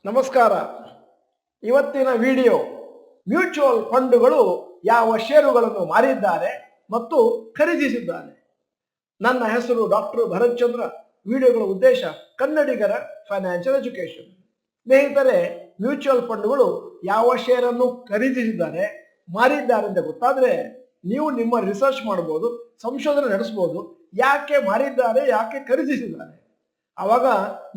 ನಮಸ್ಕಾರ. ಇವತ್ತಿನ video mutual ಫಂಡ್ಗಳು ಯಾವ ಷೇರುಗಳನ್ನು ಮಾರಿದ್ದಾರೆ ಮತ್ತು ಖರೀದಿಸಿದ್ದಾರೆ. ನನ್ನ ಹೆಸರು ಡಾಕ್ಟರ್ ಭರತ್ ಚಂದ್ರ. ವಿಡಿಯೋಗಳ ಉದ್ದೇಶ ಕನ್ನಡಿಗರ ಫೈನಾನ್ಷಿಯಲ್ ಎಜುಕೇಶನ್. ಸ್ನೇಹಿತರೆ, ಮ್ಯೂಚುವಲ್ ಫಂಡ್ಗಳು ಯಾವ ಷೇರನ್ನು ಖರೀದಿಸಿದ್ದಾರೆ ಮಾರಿದ್ದಾರೆ ಅಂತ ಗೊತ್ತಾದ್ರೆ ನೀವು ನಿಮ್ಮ ರಿಸರ್ಚ್ ಮಾಡಬಹುದು, ಸಂಶೋಧನೆ ನಡೆಸಬಹುದು. ಯಾಕೆ ಮಾರಿದ್ದಾರೆ, ಯಾಕೆ ಖರೀದಿಸಿದ್ದಾರೆ, ಆವಾಗ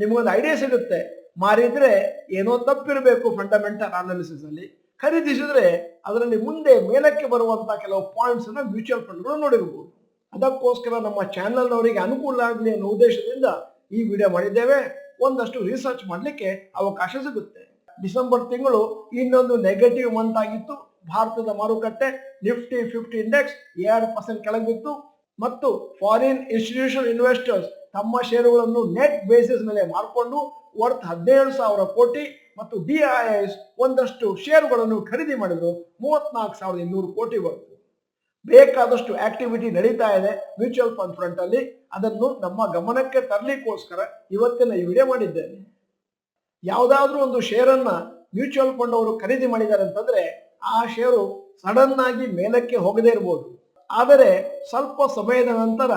ನಿಮಗೊಂದು ಐಡಿಯಾ ಸಿಗುತ್ತೆ. ಮಾರಿದ್ರೆ ಏನೋ ತಪ್ಪಿರಬೇಕು ಫಂಡಮೆಂಟಲ್ ಅನಾಲಿಸಿಸ್ ಅಲ್ಲಿ, ಖರೀದಿಸಿದ್ರೆ ಅದರಲ್ಲಿ ಮುಂದೆ ಮೇಲಕ್ಕೆ ಬರುವಂತಹ ಕೆಲವು ಪಾಯಿಂಟ್ಸ್ ಅನ್ನ ಮ್ಯೂಚುವಲ್ ಫಂಡ್ಗಳು ನೋಡಿರಬಹುದು. ಅದಕ್ಕೋಸ್ಕರ ನಮ್ಮ ಚಾನೆಲ್ನವರಿಗೆ ಅನುಕೂಲ ಆಗಲಿ ಅನ್ನೋ ಉದ್ದೇಶದಿಂದ ಈ ವಿಡಿಯೋ ಮಾಡಿದ್ದೇವೆ. ಒಂದಷ್ಟು ರಿಸರ್ಚ್ ಮಾಡಲಿಕ್ಕೆ ಅವಕಾಶ ಸಿಗುತ್ತೆ. ಡಿಸೆಂಬರ್ ತಿಂಗಳು ಇನ್ನೊಂದು ನೆಗೆಟಿವ್ ಮಂತ್ ಆಗಿತ್ತು. ಭಾರತದ ಮಾರುಕಟ್ಟೆ ನಿಫ್ಟಿ 50 ಇಂಡೆಕ್ಸ್ 2% ಕೆಳಗೆ ಬಿತ್ತು ಮತ್ತು ಫಾರಿನ್ ಇನ್ಸ್ಟಿಟ್ಯೂಷನ್ ಇನ್ವೆಸ್ಟರ್ಸ್ ತಮ್ಮ ಷೇರುಗಳನ್ನು ನೆಟ್ ಬೇಸಿಸ್ ಮೇಲೆ ಮಾರ್ಕೊಂಡು ವರ್ತ್ 17,000 ಕೋಟಿ ಮತ್ತು ಡಿಐಎಸ್ ಒಂದಷ್ಟು ಷೇರುಗಳನ್ನು ಖರೀದಿ ಮಾಡಿದ್ರು 34,200 ಕೋಟಿ ವರ್ತ್. ಬೇಕಾದಷ್ಟು ಆಕ್ಟಿವಿಟಿ ನಡೀತಾ ಇದೆ ಮ್ಯೂಚುವಲ್ ಫಂಡ್ ಫ್ರಂಟ್ ಅಲ್ಲಿ. ಅದನ್ನು ನಮ್ಮ ಗಮನಕ್ಕೆ ತರಲಿಕ್ಕೋಸ್ಕರ ಇವತ್ತಿನ ಈ ವಿಡಿಯೋ ಮಾಡಿದ್ದೇನೆ. ಯಾವುದಾದ್ರೂ ಒಂದು ಶೇರನ್ನ ಮ್ಯೂಚುವಲ್ ಫಂಡ್ ಅವರು ಖರೀದಿ ಮಾಡಿದ್ದಾರೆ ಅಂತಂದ್ರೆ ಆ ಷೇರು ಸಡನ್ ಆಗಿ ಮೇಲಕ್ಕೆ ಹೋಗದೇ ಇರಬಹುದು. ಆದರೆ ಸ್ವಲ್ಪ ಸಮಯದ ನಂತರ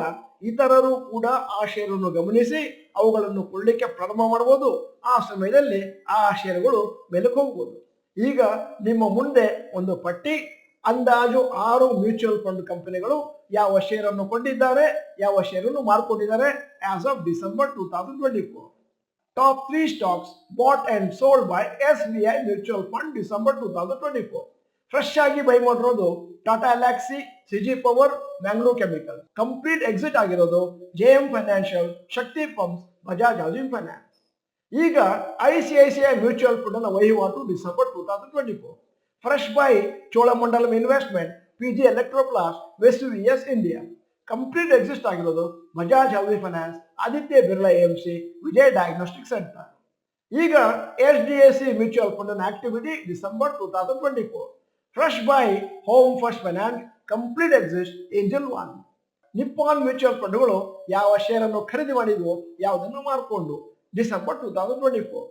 ಇತರರು ಕೂಡ ಆ ಷೇರನ್ನು ಗಮನಿಸಿ ಅವುಗಳನ್ನು ಕೊಳ್ಳಿಕ್ಕೆ ಪ್ರಾರಂಭ ಮಾಡಬಹುದು. ಆ ಸಮಯದಲ್ಲಿ ಆ ಷೇರುಗಳು ಮೇಲಕ್ಕೆ ಹೋಗಬಹುದು. ಈಗ ನಿಮ್ಮ ಮುಂದೆ ಒಂದು ಪಟ್ಟಿ, ಅಂದಾಜು 6 ಮ್ಯೂಚುವಲ್ ಫಂಡ್ ಕಂಪನಿಗಳು ಯಾವ ಷೇರನ್ನು ಕೊಂಡಿದ್ದಾರೆ, ಯಾವ ಷೇರನ್ನು ಮಾರ್ಕೊಂಡಿದ್ದಾರೆ as of December 2024. Top 3 stocks bought and sold by SBI Mutual Fund December 2024. Fresh ಆಗಿ ಬೈ ಮಾಡಿರೋದು Tata Elxsi, CG power, Mangalore chemical. Complete exit ಆಗಿರೋದು JM financial, Shakti pumps, Bajaj housing finance. ಈಗ ICICI ಮ್ಯೂಚುವಲ್ ಫಂಡ್ ನ ವಹಿವಾಟು December 2024. Fresh buy Cholamandalam investment, PG electroplast, Vesuvius India. Complete exist ಆಗಿರೋದು Bajaj housing finance, Aditya Birla AMC, Vijay diagnostic centre. ಈಗ HDFC mutual fund ನ activity December 2024. Fresh buy Home First finance, complete exist Angel One. Nippon mutual ಫಂಡ್ಗಳು ಯಾವ ಶೇರನ್ನು ಖರೀದಿ ಮಾಡಿದ್ವು, ಯಾವುದನ್ನು ಮಾರ್ಕೊಂಡು December 2024.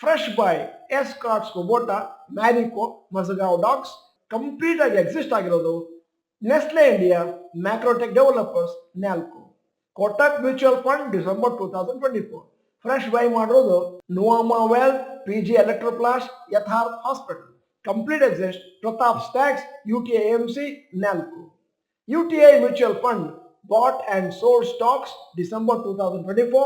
Fresh buy Escorts Kubota, Marico, Mazagon docks. Complete ಆಗಿ ಎಕ್ಸಿಸ್ಟ್ ಆಗಿರೋದು Nestle India, Macrotech developers, Nalco. Kotak mutual fund December 2024. Fresh buy ಮಾಡಿರೋದು Nuvama wealth, PG Electroplast, Yatharth hospital. Complete exist Pratap snacks, UTI AMC, Nalco. UTI mutual fund bought and sold stocks December 2024.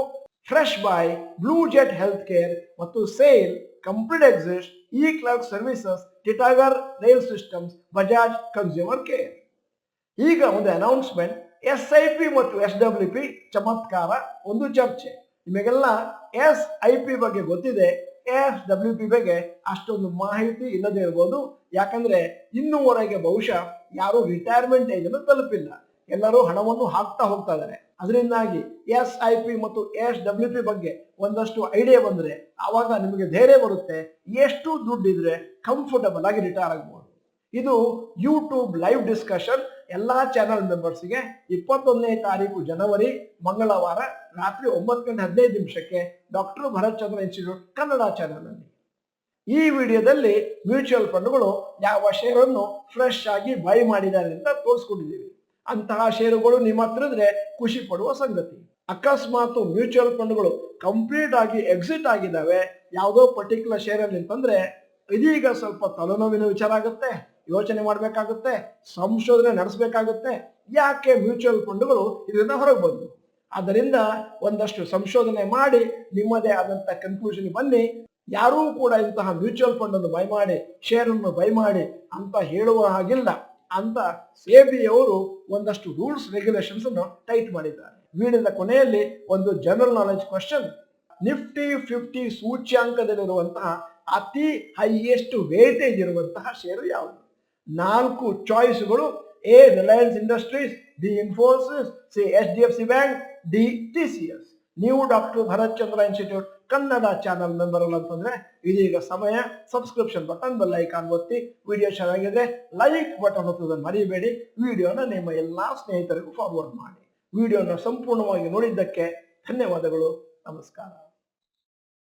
Fresh buy Blue Jet health care ಮತ್ತು sale. Complete exist eClerx services, ಟಿಟಾಗರ್ rail systems, Bajaj consumer care. ಈಗ ಒಂದು announcement. SIP ಮತ್ತು SWP ಚಮತ್ಕಾರ, ಒಂದು ಚರ್ಚೆ. ನಿಮಗೆಲ್ಲ SIP ಬಗ್ಗೆ ಗೊತ್ತಿದೆ, SWP ಬಗ್ಗೆ ಅಷ್ಟೊಂದು ಮಾಹಿತಿ ಇಲ್ಲದೆ ಇರಬಹುದು. ಯಾಕಂದ್ರೆ ಇನ್ನೂವರೆಗೆ ಬಹುಶಃ ಯಾರು ರಿಟೈರ್ಮೆಂಟ್ ಏಜ್ ಅನ್ನು ತಲುಪಿಲ್ಲ, ಎಲ್ಲರೂ ಹಣವನ್ನು ಹಾಕ್ತಾ ಹೋಗ್ತಾ ಇದ್ದಾರೆ. ಅದರಿಂದಾಗಿ SIP ಮತ್ತು SWP ಬಗ್ಗೆ ಒಂದಷ್ಟು ಐಡಿಯಾ ಬಂದ್ರೆ ಆವಾಗ ನಿಮಗೆ ಧೈರ್ಯ ಬರುತ್ತೆ. ಎಷ್ಟು ದುಡ್ಡಿದ್ರೆ ಕಂಫರ್ಟಬಲ್ ಆಗಿ ರಿಟೈರ್ ಆಗಬಹುದು. ಇದು ಯೂಟ್ಯೂಬ್ ಲೈವ್ ಡಿಸ್ಕಷನ್ ಎಲ್ಲಾ ಚಾನೆಲ್ ಮೆಂಬರ್ಸ್ಗೆ 21ನೇ ತಾರೀಕು ಜನವರಿ ಮಂಗಳವಾರ ರಾತ್ರಿ 9:15 ಡಾಕ್ಟರ್ ಭರತ್ ಚಂದ್ರ ಇನ್ಸ್ಟಿಟ್ಯೂಟ್ ಕನ್ನಡ ಚಾನೆಲ್ ಅಲ್ಲಿ. ಈ ವಿಡಿಯೋದಲ್ಲಿ ಮ್ಯೂಚುವಲ್ ಫಂಡ್ಗಳು ಯಾವ ಷೇರನ್ನು ಫ್ರೆಶ್ ಆಗಿ ಬೈ ಮಾಡಿದ್ದಾರೆ ಅಂತ ತೋರಿಸ್ಕೊಂಡಿದ್ದೀವಿ. ಅಂತಹ ಷೇರುಗಳು ನಿಮ್ಮ ಹತ್ರ ಇದ್ರೆ ಖುಷಿ ಪಡುವ ಸಂಗತಿ. ಅಕಸ್ಮಾತ್ ಮ್ಯೂಚುವಲ್ ಫಂಡ್ಗಳು ಕಂಪ್ಲೀಟ್ ಆಗಿ ಎಕ್ಸಿಟ್ ಆಗಿದ್ದಾವೆ ಯಾವುದೋ ಪರ್ಟಿಕ್ಯುಲರ್ ಶೇರ್ ಅಲ್ಲಿ ಅಂತಂದ್ರೆ ಇದೀಗ ಸ್ವಲ್ಪ ತಲೆನೋವಿನ ವಿಚಾರ ಆಗುತ್ತೆ, ಯೋಚನೆ ಮಾಡಬೇಕಾಗುತ್ತೆ, ಸಂಶೋಧನೆ ನಡೆಸಬೇಕಾಗುತ್ತೆ. ಯಾಕೆ ಮ್ಯೂಚುವಲ್ ಫಂಡ್ಗಳು ಇದರಿಂದ ಹೊರಗೆ ಬಂದು? ಆದ್ದರಿಂದ ಒಂದಷ್ಟು ಸಂಶೋಧನೆ ಮಾಡಿ ನಿಮ್ಮದೇ ಆದಂತಹ ಕನ್ಕ್ಲೂಷನ್ ಬನ್ನಿ. ಯಾರೂ ಕೂಡ ಇಂತಹ ಮ್ಯೂಚುವಲ್ ಫಂಡ್ ಅನ್ನು ಬೈ ಮಾಡಿ, ಶೇರ್ ಅನ್ನು ಬೈ ಮಾಡಿ ಅಂತ ಹೇಳುವ ಹಾಗಿಲ್ಲ ಅಂತ SEBI ಒಂದಷ್ಟು ರೂಲ್ಸ್ ರೆಗ್ಯುಲೇಷನ್ಸ್ ಅನ್ನು ಟೈಟ್ ಮಾಡಿದ್ದಾರೆ. ವಿಡಿಯೋದ ಕೊನೆಯಲ್ಲಿ ಒಂದು ಜನರಲ್ ನಾಲೆಜ್ ಕ್ವಶನ್. ನಿಫ್ಟಿ 50 ಸೂಚ್ಯಾಂಕದಲ್ಲಿರುವಂತಹ ಅತಿ ಹೈಯೆಸ್ಟ್ ವೇಟೇಜ್ ಇರುವಂತಹ ಷೇರು ಯಾವುದು? 4 ಚಾಯ್ಸ್ಗಳು. A Reliance industries, B Infosys, C HDFC bank, D TCS. ನೀವು ಡಾಕ್ಟರ್ ಭರತ್ ಚಂದ್ರ ಇನ್ಸ್ಟಿಟ್ಯೂಟ್ ಕನ್ನಡ ಚಾನಲ್ ಮೆಂಬರ್ ಅಲ್ಲ ಅಂತಂದ್ರೆ ಇದೀಗ ಸಮಯ. ಸಬ್ಸ್ಕ್ರಿಪ್ಷನ್ ಬಟನ್, ಬೆಲ್ ಐಕಾನ್ ಒತ್ತಿ. ವಿಡಿಯೋ ಚೆನ್ನಾಗಿದೆ ಲೈಕ್ ಬಟನ್ ಒತ್ತೋದನ್ನು ಮರಿಬೇಡಿ. ವಿಡಿಯೋನ ನಿಮ್ಮ ಎಲ್ಲಾ ಸ್ನೇಹಿತರಿಗೂ ಫಾರ್ವರ್ಡ್ ಮಾಡಿ. ವಿಡಿಯೋನ ಸಂಪೂರ್ಣವಾಗಿ ನೋಡಿದ್ದಕ್ಕೆ ಧನ್ಯವಾದಗಳು. ನಮಸ್ಕಾರ.